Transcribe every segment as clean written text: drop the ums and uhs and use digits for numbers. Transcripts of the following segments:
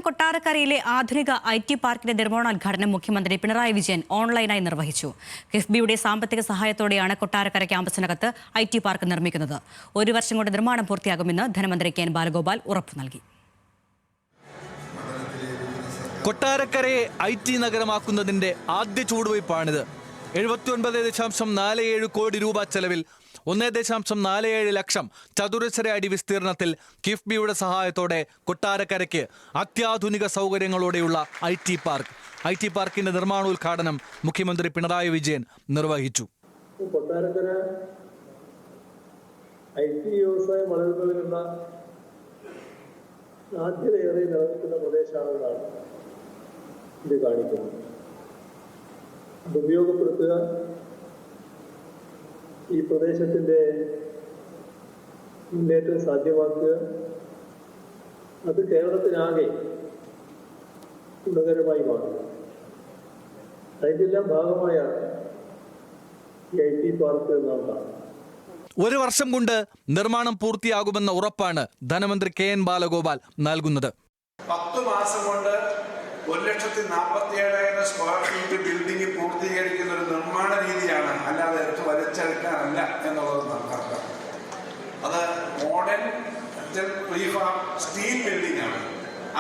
കൊട്ടാരക്കരയിലെ ആധുനിക IT പാർക്കിന്റെ നിർമ്മാണോദ്ഘാടനം മുഖ്യമന്ത്രി പിണറായി വിജയൻ ഓൺലൈനായി നിർവഹിച്ചു. കിഫ്ബിയുടെ സാമ്പത്തിക സഹായത്തോടെയാണ് കൊട്ടാരക്കര ക്യാമ്പസിനകത്ത് IT പാർക്ക് നിർമ്മിക്കുന്നത്. 1 വർഷം കൊണ്ട് നിർമ്മാണം പൂർത്തിയാകുമെന്ന് ധനമന്ത്രി KN ബാലഗോപാൽ ഉറപ്പു നൽകി. കൊട്ടാരക്കരയെ IT നഗരമാക്കുന്നതിന്റെ ആദ്യ ചുവടുവയ്പ്പാണിത്. 79.47 കോടി രൂപ ചെലവിൽ 1.47 ലക്ഷം ചതുരശ്ര അടി വിസ്തീർണത്തിൽ കിഫ്ബിയുടെ സഹായത്തോടെ കൊട്ടാരക്കരയ്ക്ക് അത്യാധുനിക സൗകര്യങ്ങളോടെയുള്ള IT പാർക്കിന്റെ നിർമ്മാണോദ്ഘാടനം മുഖ്യമന്ത്രി പിണറായി വിജയൻ നിർവഹിച്ചു. കൊട്ടാരക്കര IT വ്യവസായം വളരുന്നതിനുള്ള സാധ്യതയേറെ നിലനിൽക്കുന്ന പ്രദേശമാണെന്നാണ് ഇത് കാണിക്കുന്നത്. അത് ഉപയോഗപ്പെടുത്തുക, ഈ പ്രദേശത്തിൻ്റെ മുന്നേറ്റം സാധ്യമാക്കുക, അത് കേരളത്തിനാകെ ഗുണകരമായി മാറുക. അതിൻ്റെല്ലാം ഭാഗമായാണ് ഈ IT പാർക്ക് നാം കാണുന്നത്. 1 വർഷം കൊണ്ട് നിർമ്മാണം പൂർത്തിയാകുമെന്ന ഉറപ്പാണ് ധനമന്ത്രി KN ബാലഗോപാൽ നൽകുന്നത്. 10 മാസം കൊണ്ട് 1,47,000 സ്ക്വയർ ഫീറ്റ് ബിൽഡിംഗ് പൂർത്തീകരിക്കുന്ന ഒരു നിർമ്മാണ രീതിയാണ്, അല്ലാതെ എടുത്ത് വലിച്ചെടുക്കാനല്ല എന്നുള്ളത് നമുക്കറിയാം. അത് മോഡേൺ പ്രീഫാം സ്റ്റീൽ ബിൽഡിംഗ് ആണ്.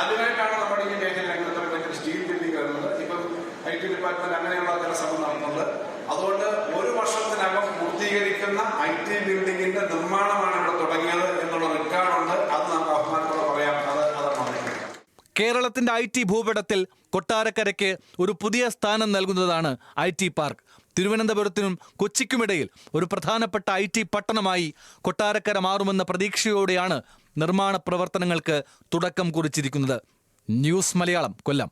അതിനായിട്ടാണ് നമ്മുടെ ഈ മേഖല രംഗത്ത് സ്റ്റീൽ ബിൽഡിംഗ് വരുന്നത്. ഇപ്പം IT ഡിപ്പാർട്ട്മെന്റ് അങ്ങനെയുള്ള ചില ശ്രമം നടത്തുന്നുണ്ട്. അതുകൊണ്ട് 1 വർഷത്തിനകം പൂർത്തീകരിക്കുന്ന IT ബിൽഡിംഗിന്റെ നിർമ്മാണമാണ് ഇവിടെ തുടങ്ങിയത് എന്നുള്ള റെക്കോർഡുണ്ട്. അത് നമുക്ക് അഭിമാനത്തോടെ പറയാം. കേരളത്തിന്റെ IT ഭൂപടത്തിൽ കൊട്ടാരക്കരയ്ക്ക് ഒരു പുതിയ സ്ഥാനം നൽകുന്നതാണ് IT പാർക്ക്. തിരുവനന്തപുരത്തിനും കൊച്ചിക്കുമിടയിൽ ഒരു പ്രധാനപ്പെട്ട IT പട്ടണമായി കൊട്ടാരക്കര മാറുമെന്ന പ്രതീക്ഷയോടെയാണ് നിർമ്മാണ പ്രവർത്തനങ്ങൾക്ക് തുടക്കം കുറിച്ചിരിക്കുന്നത്. ന്യൂസ് മലയാളം, കൊല്ലം.